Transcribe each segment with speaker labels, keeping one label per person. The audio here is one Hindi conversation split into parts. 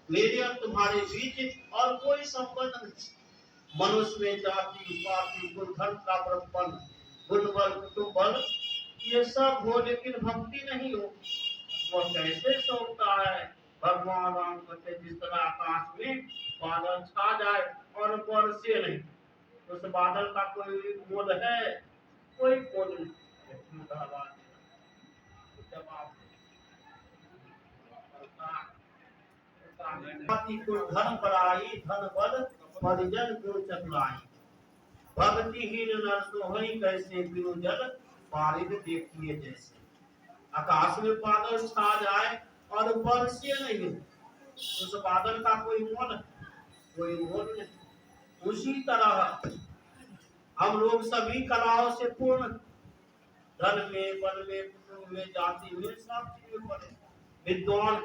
Speaker 1: मेरे और तुम्हारे बीच और कोई संबंध नहीं। मनुष्य में जाति पाति कुल धन का बड़प्पन गुण बल कुटुंब बल ये सब हो, लेकिन भक्ति नहीं हो। वह कैसे सोचता है? भगवान राम कहते जिस तरह आकाश में बादल छा जाए और बरसे नहीं, उस बादल का कोई मोल है? कोई मोल नहीं। जब आप धन बड़ाई धन बल परिजन गुण चतुराई, भक्तिहीन नर सोहई कैसे बिनु जल पारिद देखिए जैसे। आकाश में बादल छा जाए और बरसे नहीं, उस बादल का कोई मोल है? कोई मोल नहीं। उसी तरह हम लोग सभी कलाओं से पूर्ण, धन में बल में कुटुंब में जाति में सब चीज में बड़े विद्वान,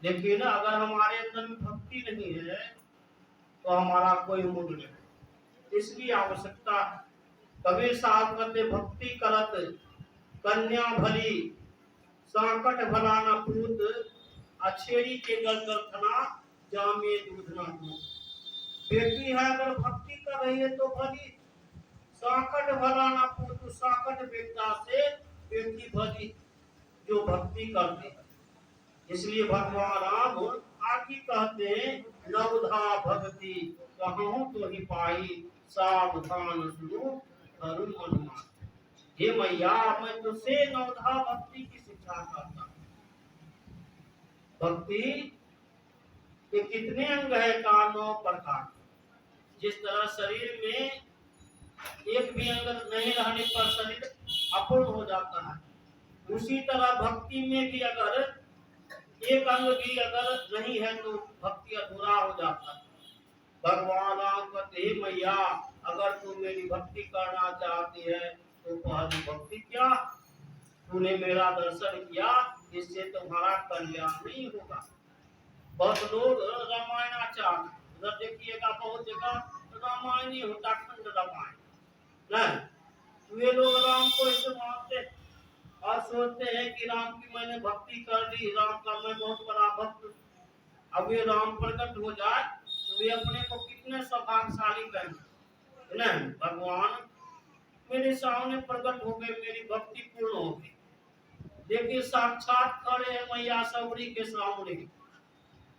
Speaker 1: लेकिन अगर हमारे अंदर में भक्ति नहीं है तो हमारा कोई मूल्य नहीं। इसकी आवश्यकता। कबीर साहब कहते भक्ति करत कन्या भली संकट भला न पूत, अछेरी के गल गलथना जामे दूध न दूध। बेटी है अगर भक्ति कर रही है तो भली, संकट भला न पूत, संकट बेटा से बेटी भली जो भक्ति करते हैं। इसलिए भगवान राम आगे कहते हैं नवधा भक्ति कहूं तो ही पाई, सावधान सुनो धर्म अनुमान। हे मैया मैं तुझसे नवधा भक्ति की शिक्षा करता हूँ। भक्ति के कितने अंग है? का 9 प्रकार। जिस तरह शरीर में एक भी अंग नहीं रहने पर शरीर अपूर्ण हो जाता है, उसी तरह भक्ति में भी अगर एक अंग भी अगर नहीं है तो भक्ति अधूरा हो जाता है। भगवान राम कहते मैया अगर तू मेरी भक्ति करना चाहती है तो पहली भक्ति क्या? तूने मेरा दर्शन किया, इससे तुम्हारा कल्याण नहीं होगा। बहुत लोग रामायणाचार उधर देखिएगा, बहुत जगह रामायण ही होता, खंड रामायण नहीं। वे लोग राम को इसे मानते और सोचते हैं कि राम की मैंने भक्ति कर ली, राम का मैं बहुत बड़ा भक्त। अब ये राम प्रकट हो जाए तो वे अपने को कितने सौभाग्यशाली कहेंगे। नहीं, भगवान मेरे सामने प्रकट हो गए, मेरी भक्ति पूर्ण हो गई। देखिए साक्षात खड़े हैं मैया सबरी के सामने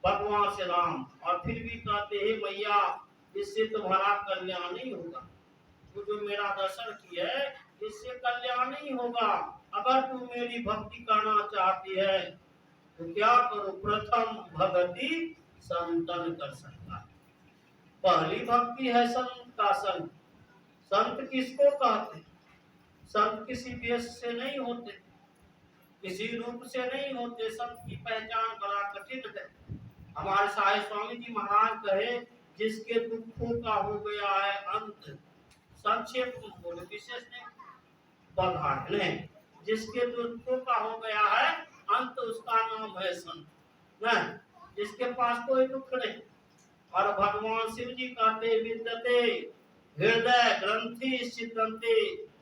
Speaker 1: भगवान से राम, और फिर भी कहते हैं मैया इससे तुम्हारा कल्याण नहीं होगा। तू जो मेरा दर्शन किया है इससे कल्याण नहीं होगा। अगर तू मेरी भक्ति करना चाहती है तो क्या करो? प्रथम भक्ति संतन कर सकता है। पहली भक्ति है संत का संग। संत किसको कहते? संत किसी वेश से नहीं होते, किसी रूप से नहीं होते। संत की पहचान बड़ा कठिन है। हमारे साहिब स्वामी जी महाराज कहे जिसके दुखों का हो गया है अंत, संक्षेप बोले विशेष नहीं बधार नहीं, जिसके दुखों का हो गया है अंत उसका नाम है संत नहीं, जिसके पास कोई दुख नहीं। और भगवान शिव जी कहते विद्यते हृदय ग्रंथि सिद्धन्ते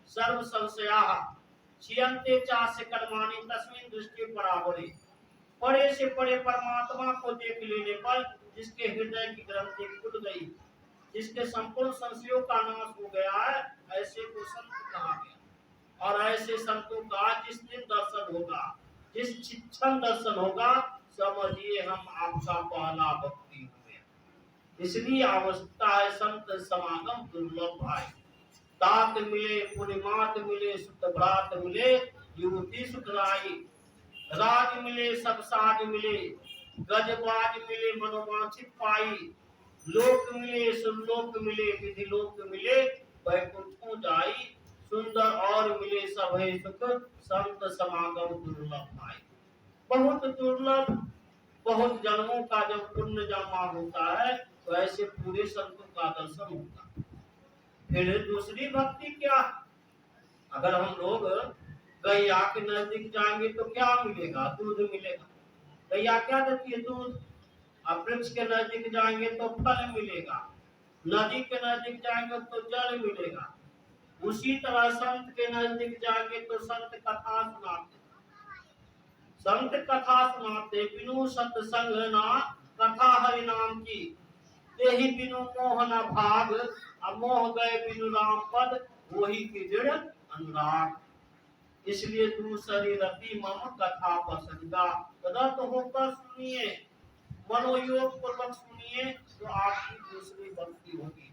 Speaker 1: सर्व संशया छियन्ते चास्य कर्माणि तस्मिन् दृष्टि परावरे। बड़े से बड़े परमात्मा को देख लेने पर जिसके हृदय की ग्रंथि खुल गई, जिसके संपूर्ण संशयों का नाश हो गया है, ऐसे को संत कहा गया। और ऐसे संतों का जिस दिन दर्शन होगा, जिस क्षण दर्शन होगा, समझिए हम आपका पहला भक्ति हो गया। इसलिए आवश्यकता है संत समागम दुर्लभ भाई। तात मिले पूर्णिमात मिले सुतभ्रात मिले, युवती सुखराई राज मिले सब साज मिले, गजबाज मिले मनोवांछित पाई, लोक मिले सुरलोक मिले विधि लोक मिले, वैकुंठों जाई सुंदर और मिले सभे सुख, संत समागम दुर्लभ भाई। बहुत दुर्लभ, बहुत जन्मों का जब पुण्य जमा होता है तो ऐसे पूरे संतों का दर्शन होता है। फिर दूसरी भक्ति क्या? अगर हम लोग गैया के नजदीक जाएंगे तो क्या मिलेगा? दूध मिलेगा। गैया क्या देती है? दूध। अब वृक्ष के नजदीक जाएंगे तो फल मिलेगा, नदी के नजदीक जाएंगे तो जल मिलेगा। उसी तरह संत के नजदीक जाएंगे तो संत कथा सुनाते, संत कथा सुनाते बिनु सत्संग ना कथा हरि नाम की, तेहि बिनु मोह न भाग, अमोह गए बिनु राम पद, वही की दृढ़ अनुराग। इसलिए दूसरी रति मम कथा पसंदा, तदर्थ होकर सुनिए, मनोयोग पूर्वक सुनिए, तो आपकी दूसरी भक्ति होगी।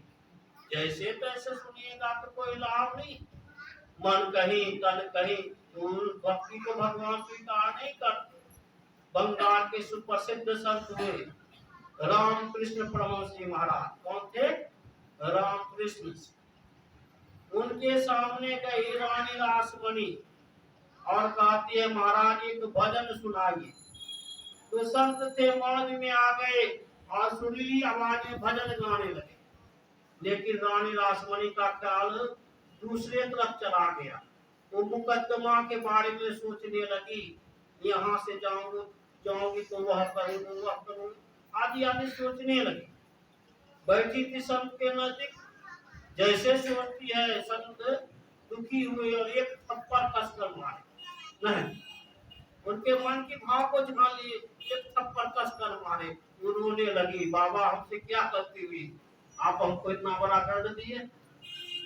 Speaker 1: जैसे तैसे सुनिएगा तो कोई लाभ नहीं, मन कहीं तन कहीं, तो भक्ति को भगवान स्वीकार नहीं करते। बंगाल के सुप्रसिद्ध संत हुए रामकृष्ण परमहंस जी महाराज। कौन थे? रामकृष्ण। उनके सामने गई रानी रासमणी और कहती है महाराज एक भजन सुनाइए। तो संत थे मौज में आ गए और सुरीली आवाज में भजन गाने लगे। लेकिन रानी रासमणी का ख्याल दूसरे तरफ चला गया। वो मुकदमा के बारे में सोचने लगी, यहाँ से जाऊंगी तो वह करूँ वह करूँ आदि आदि सोचने लगी। बैठी थी संत के नजदीक, जैसे सोचती है संत दुखी हुए और एक थप्पड़ कसकर मारे। नहीं, उनके मन के भाव को जान लिए, एक थप्पड़ कसकर मारे। वो रोने लगी, बाबा हमसे क्या गलती हुई, आप हमको इतना बड़ा दंड दिए।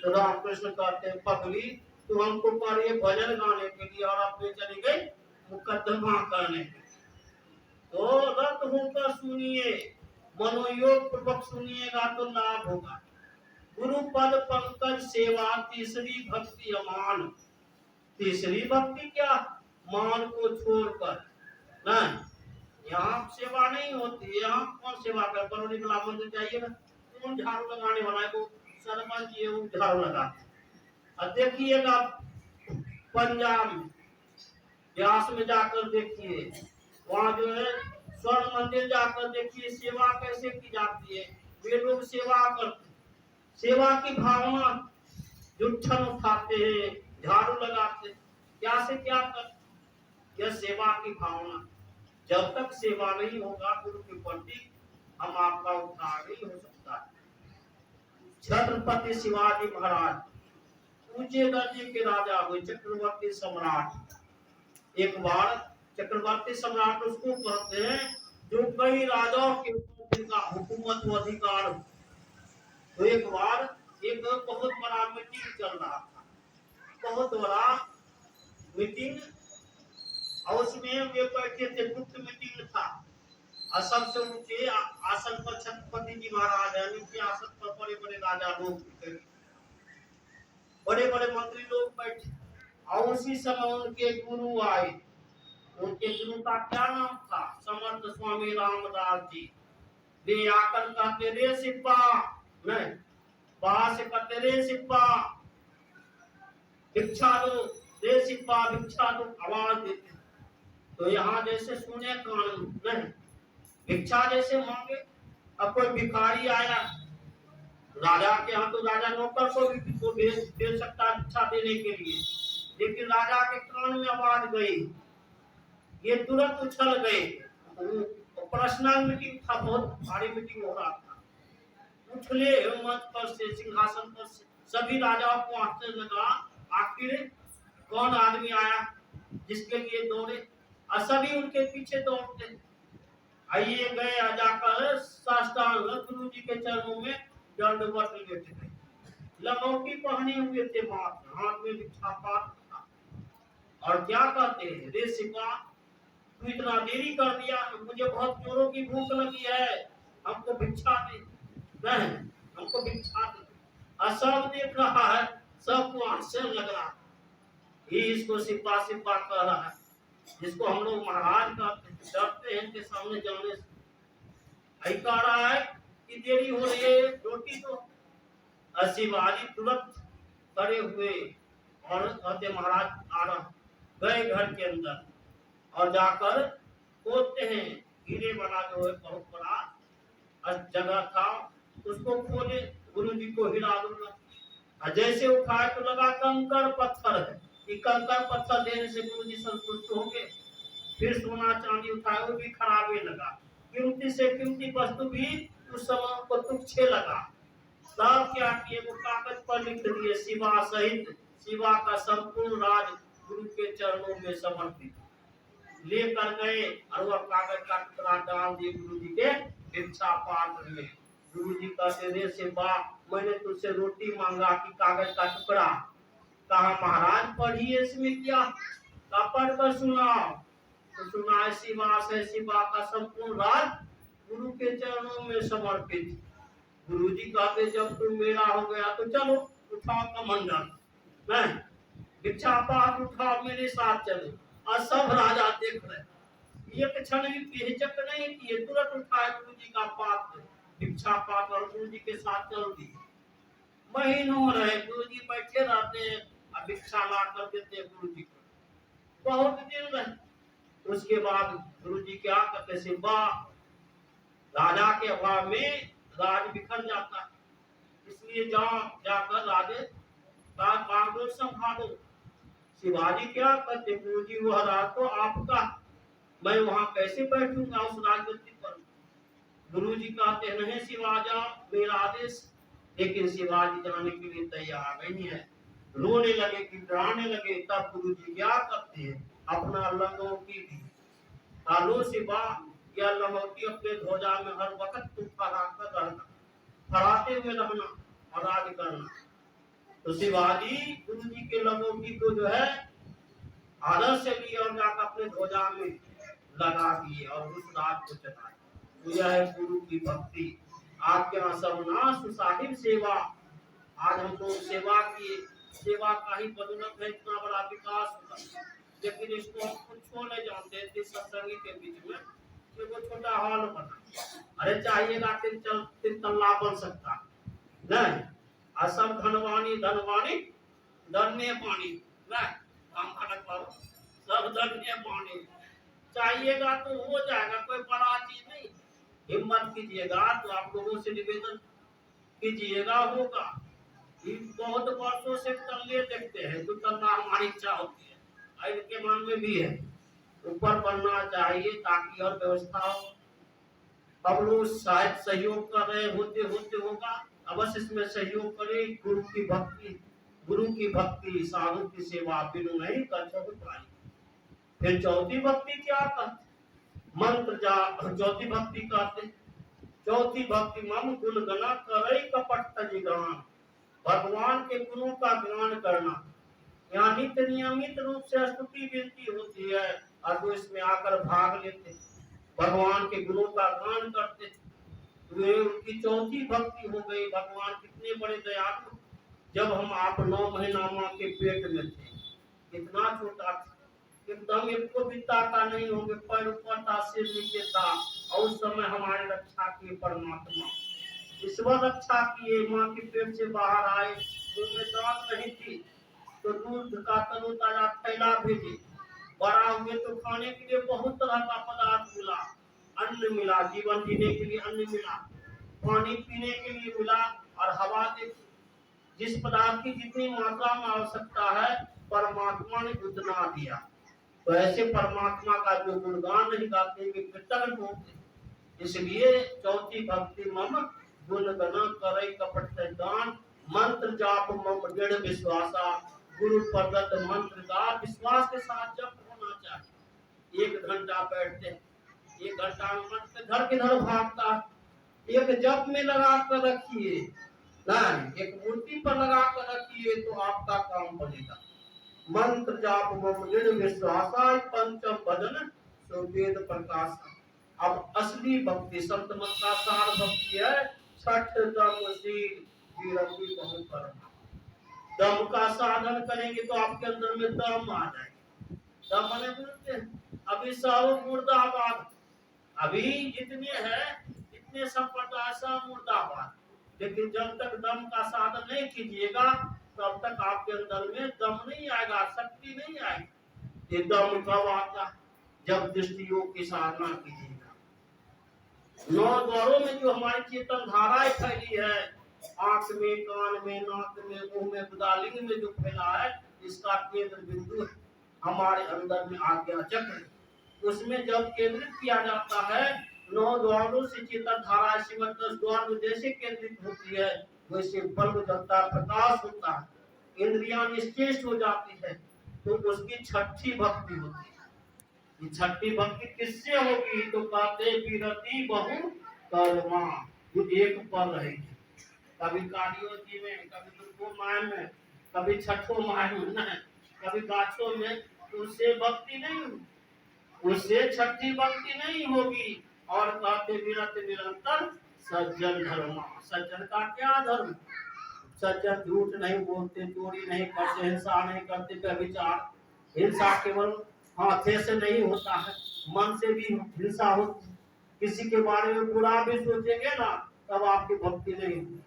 Speaker 1: तो रामकृष्ण कहते हैं पगली तू हमको पर ये भजन गाने के लिए और अपने चली गई मुकदमा करने के। तो रत होकर सुनिए, मनोयोग पूर्वक सुनिएगा तो लाभ होगा। गुरु पद पंकज सेवा, तीसरी भक्ति अमान। तीसरी भक्ति क्या? मान को छोड़कर। नहीं, यहाँ सेवा नहीं होती। यहाँ कौन सेवा कर? बरौनी कला मंदिर जाइए ना, कौन झाड़ू लगाने वाला है? वो सरपंच जी वो झाड़ू लगाते। अब देखिएगा पंजाब में, व्यास में जाकर देखिए, वहाँ जो है स्वर्ण मंदिर जाकर देखिए सेवा कैसे की जाती है। वे लोग सेवा करते, सेवा की भावना जुट्ठन उठाते हैं, झाड़ू लगाते, क्या से क्या करते। यह सेवा की भावना। जब तक सेवा नहीं होगा गुरु के प्रति, हम आपका उद्धार नहीं हो सकता। छत्रपति शिवाजी महाराज ऊंचे दर्जे के राजा हुए, चक्रवर्ती सम्राट। एक बार चक्रवर्ती सम्राट उसको कहते हैं जो कई राजाओं के ऊपर जिनका हुकूमत व अधिकार हो। तो एक बार एक बहुत बड़ा मीटिंग चल रहा था, बहुत बड़ा मीटिंग, और उसमें वे बैठे थे, गुप्त मीटिंग था। और सबसे ऊंचे आसन पर छत्रपति जी महाराज है, नीचे आसन पर बड़े बड़े राजा लोग, बड़े बड़े मंत्री लोग बैठे। और उसी समय उनके गुरु आए। उनके गुरु का क्या नाम था? समर्थ स्वामी रामदास जी। वे आकर कहते रे सिप्पा, नहीं बाहर से कहते रे सिप्पा भिक्षा दो, रे सिप्पा भिक्षा दो, आवाज देते। तो यहाँ जैसे सुने कान नहीं, भिक्षा जैसे मांगे। अब कोई भिखारी आया राजा के यहाँ, तो राजा नौकर को भी तो भेज सकता है भिक्षा देने के लिए। लेकिन राजा के कान में आवाज गई, ये तुरंत उछल गए। पर्सनल मीटिंग था, बहुत भारी मीटिंग हो रहा था। उछले मंच पर से, सिंहासन पर से। सभी राजाओं को आश्चर्य लगा, आखिर कौन आदमी आया जिसके लिए दौड़े। और सभी उनके पीछे दौड़ते। आइए गए जाकर साष्टांग गुरु जी के चरणों में दंडवत लेटे गए। लंगोटी पहने हुए थे, हाथ में भिक्षा पात्र था। और क्या कहते हैं, रे सिपा तू इतना देरी कर दिया, मुझे बहुत जोरों की भूख लगी है, हमको भिक्षा दे। नहीं, हमको भिक्षा दे। और सब देख रहा है, सबको आश्चर्य लग रहा है। ये इसको सिपा सिपा कह रहा है, जिसको हम लोग महाराज कहते हैं, डरते हैं इनके सामने जाने से। आई कह रहा है कि देरी हो रही है, रोटी तो। शिवाजी तुरंत खड़े हुए और कहते महाराज आ रहा। गए घर के अंदर और जाकर खोदते हैं, हीरे वाला जो है बहुत बड़ा जगह था, उसको खोले। गुरु जी को हिला दूंगा। और जैसे उठाए तो लगा कंकड़ पत्थर है, कि कंकड़ पत्थर देने से गुरु जी संतुष्ट होंगे। फिर सोना चांदी उठाए, वो भी खराबे लगा। कीमती से कीमती वस्तु भी उस समय उनको तुच्छे लगा। तब क्या किए, वो कागज पर लिख दिए, शिवा सहित शिवा का संपूर्ण राज गुरु के चरणों में समर्पित। लेकर गए और वह कागज का टुकड़ा डाल दिए गुरु जी के भिक्षा पात्र में। गुरु जी कहते रे से बा, मैंने तुझसे रोटी मांगा कि कागज का टुकड़ा? कहा महाराज पढ़िए इसमें क्या, का पढ़ कर सुनाओ। तो सुना ऐसी बात है, ऐसी बात का संपूर्ण राज गुरु के चरणों में समर्पित। गुरु जी कहते जब तुम मेरा हो गया तो चलो उठाओ कमंडल, नहीं भिक्षा पात्र उठाओ मेरे साथ चलो। और सब राजा देख रहे, एक क्षण भी हिचक नहीं किए, तुरंत उठाए गुरु जी का पात्र, भिक्षा पात्र और गुरु जी के साथ चल दिए। महीनों रहे गुरु जी बैठे रहते, भिक्षा ला कर देते गुरु जी को, बहुत दिन रहे। उसके बाद गुरु जी क्या करते से राजा के अभाव में राज बिखर जाता है, इसलिए जाओ जाकर राजे का बागडोर संभालो। शिवाजी क्या करते, गुरु जी वह राज तो आपका, मैं वहां कैसे बैठूंगा उस राजगद्दी पर। गुरु जी कहते नहीं शिवाजा मेरा आदेश, लेकिन शिवाजी जाने के लिए तैयार नहीं है, रोने लगे कि डराने लगे। तब गुरु जी क्या करते हैं, अपना लंगोटी दी, आलो शिवा या लंगोटी अपने ध्वजा में हर वक्त तुम फहरा कर रहना, फहराते हुए रहना और राज करना। तो शिवाजी गुरु जी के लंगोटी को जो है आदर से लिए और जाकर अपने ध्वजा में लगा दिए और उस रात को चलाए। तो यह है गुरु की भक्ति। आज्ञा सबना सुसाहिब सेवा, आज हम लोग सेवा की, सेवा का ही बदौलत है इतना बड़ा विकास हुआ, लेकिन इसको हम कुछ छोड़ नहीं जानते थे। सत्संगी के बीच में कि वो छोटा हॉल बना, अरे चाहिएगा तीन तल्ला बन सकता नहीं, और सब धनवानी धनवानी धन्य पानी नहीं, हम खड़क पाओ सब धन्य पानी चाहिएगा तो हो जाएगा, कोई बड़ा चीज नहीं। हिम्मत कीजिएगा, तो आप लोगों से निवेदन कीजिएगा होगा। बहुत वर्षों से तल्ले देखते हैं, तो तल्ला हमारी इच्छा होती है, इनके मन में भी है ऊपर बनना चाहिए ताकि और व्यवस्था हो। अब लोग शायद सहयोग कर रहे होते होते होगा, अवश्य इसमें सहयोग करें। गुरु की भक्ति, गुरु की भक्ति साधु की सेवा बिनु नहीं कर पाई। फिर चौथी भक्ति क्या कहते, मंत्र जा चौथी भक्ति कहते, चौथी भक्ति मम गुण गना करई कपट तज गान, भगवान के गुणों का गान करना। यहाँ नित्य नियमित रूप से स्तुति विनती होती है और जो इसमें आकर भाग लेते भगवान के गुणों का गान करते, वे उनकी चौथी भक्ति हो गई। भगवान कितने बड़े दयालु, जब हम आप 9 महीना माँ के पेट में थे, कितना छोटा था, एकदम एक को भी ताका नहीं होंगे, पैर ऊपर था सिर नीचे था, और उस समय हमारी रक्षा किए परमात्मा, ईश्वर रक्षा किए। माँ के पेट से बाहर आए, उनमें दांत नहीं थी तो दूध का तरोताजा थैला भेजे, बड़ा हुए तो खाने के लिए बहुत तरह का पदार्थ मिला, अन्न मिला, जीवन जीने के लिए अन्न मिला, पानी पीने के लिए मिला, और हवा देखी। जिस पदार्थ की जितनी मात्रा में आवश्यकता है परमात्मा ने उतना दिया। तो ऐसे परमात्मा का जो गुणगान नहीं गाते वे कृतज्ञ होते। इसलिए चौथी भक्ति मम गुण गना करई कपट दान, मंत्र जाप मम दृढ़ विश्वासा, गुरु प्रदत्त मंत्र का विश्वास के साथ जप होना चाहिए। 1 घंटा बैठते हैं, 1 घंटा में मन किधर किधर भागता, एक जप में लगा कर रखिए, नहीं एक मूर्ति पर लगा कर रखिए तो आपका काम बनेगा। मंत्र जाप मम दृढ़ विश्वासा, पंचम भजन सो वेद प्रकाश। अब असली भक्ति संत मत का सार भक्ति है, छठ दम शील वीरति बहु कर्म। दम का साधन करेंगे तो आपके अंदर में दम आ जाएगा। दम माने बोलते हैं अभी सब मुर्दाबाद, अभी जितने हैं इतने संप्रदाय सब मुर्दाबाद, लेकिन जब तक दम का साधन नहीं कीजिएगा तब तक आपके अंदर में दम नहीं आएगा, शक्ति नहीं आएगी। ये दम कब आता, जब दृष्टि योग की साधना कीजिएगा। 9 द्वारों में जो हमारी चेतन धाराएं फैली है, आंख में, कान में, नाक में, मुंह में, बुदालिंग में जो फैला है, इसका केंद्र बिंदु हमारे अंदर में आज्ञा चक्र। उसमें जब केंद्रित किया जाता है, 9 द्वारों से चेतन धारा श्रीमद 10 द्वार में जैसे केंद्रित होती है, वैसे बल्ब जलता, प्रकाश होता है, इंद्रियां निश्चेष्ट हो जाती है, तो उसकी छठी भक्ति होती है। ये छठी भक्ति किससे होगी? तो कहते विरति बहु कर्मा, जो एक पर रहेगी, कभी कालियो जी में, कभी दुर्गो माय में, कभी छठो माय में, नहीं कभी गाछों में, तो उससे भक्ति नहीं होगी, उससे छठी भक्ति नहीं होगी। और कहते विरत निरंतर सज्जन धर्म, सज्जन का क्या धर्म? सज्जन झूठ नहीं बोलते, चोरी नहीं करते, हिंसा नहीं करते, व्यभिचार, हिंसा केवल हाथे से नहीं होता है, मन से भी हिंसा होती है। किसी के बारे में बुरा भी सोचेंगे ना, तब आपकी भक्ति नहीं होगी।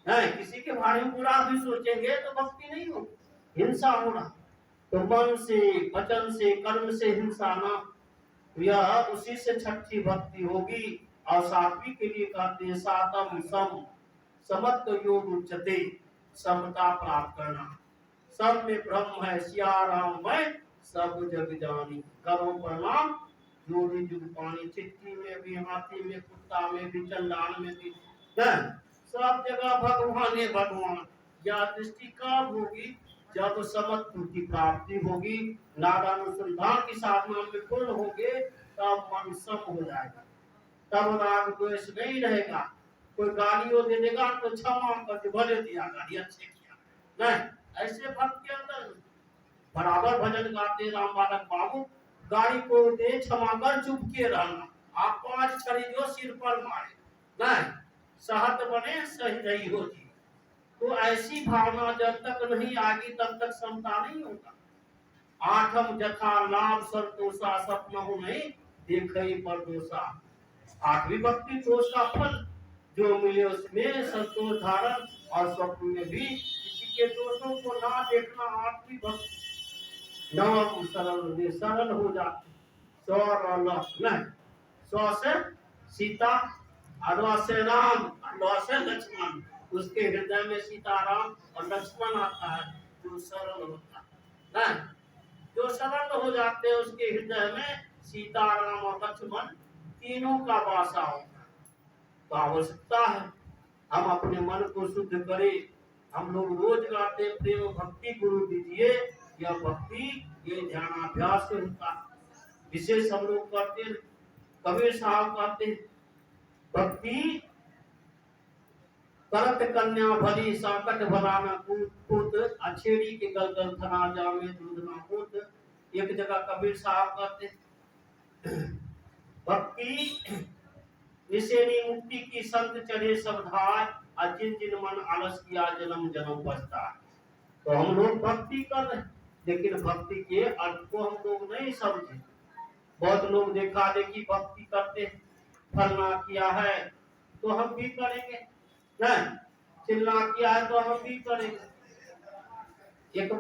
Speaker 1: नहीं, किसी के बारे में बुरा भी सोचेंगे तो भक्ति नहीं होगी, हिंसा होना। तो मन से, वचन से, कर्म से हिंसा ना, यह उसी से छठी भक्ति होगी। और सात्विक के लिए कहते हैं सातम सम, समत्व योग उच्चते, समता प्राप्त करना। सब में ब्रह्म है, सिया राम मैं सब जग जानी, करो प्रणाम जोड़ी जुग पानी। चिट्ठी में भी, हाथी में, कुत्ता में भी, चंडाल में भी, सब जगह भगवान है भगवान। यह दृष्टि कब होगी? जब समत्व की प्राप्ति होगी, नादानुसंधान की साधना में पूर्ण होंगे, तब मन सम हो जाएगा, तब राग द्वेष नहीं रहेगा। कोई गालियों दे देगा तो क्षमा करके भले दिया, गाली अच्छे किया, नहीं ऐसे भक्त के अंदर बराबर भजन गाते राम बालक बाबू, गाड़ी को दे क्षमा कर चुप के रहना, आप 5 छड़ी जो सिर पर मारे, नहीं सहत बने सही रही होती। तो ऐसी भावना जब तक नहीं आएगी तब तक समता नहीं होगा। आठम जथा लाभ संतोषा, सपन हो नहीं देखई पर दोषा। 8वीं भक्ति दोष का फल जो मिले उसमें संतोष धारण, और स्वप्न में भी किसी के दोषों को ना देखना। 8वीं भक्ति नवम सरल, सरल हो जाती, नहीं स्व से सीता, अरवा से राम, अरवा से लक्ष्मण, उसके हृदय में सीताराम और लक्ष्मण आता है, जो सरल होता है, जो सरल हो जाते हैं उसके हृदय में सीताराम और लक्ष्मण तीनों का वासा होता है। तो आवश्यकता है हम अपने मन को शुद्ध करें। हम लोग रोज गाते प्रेम भक्ति गुरु दीजिए, यह भक्ति ये ध्यानाभ्यास से होता है। विशेष हम लोग करते, कबीर साहब कहते भक्ति करत कन्या भली, संकट भला न कूद, अछेड़ी के गलगल थना जामे दूध ना कूद। एक जगह कबीर साहब कहते भक्ति निसेनी मुक्ति की संत चढ़े सब धाय, जिन जिन मन आलस किया जन्म जन्म पछताए। तो हम लोग भक्ति कर रहे हैं, लेकिन भक्ति के अर्थ को हम लोग नहीं समझे। बहुत लोग देखा देखी भक्ति करते, फलना किया है तो हम भी करेंगे, नहीं चिल्ला किया है तो हम भी करेंगे। एक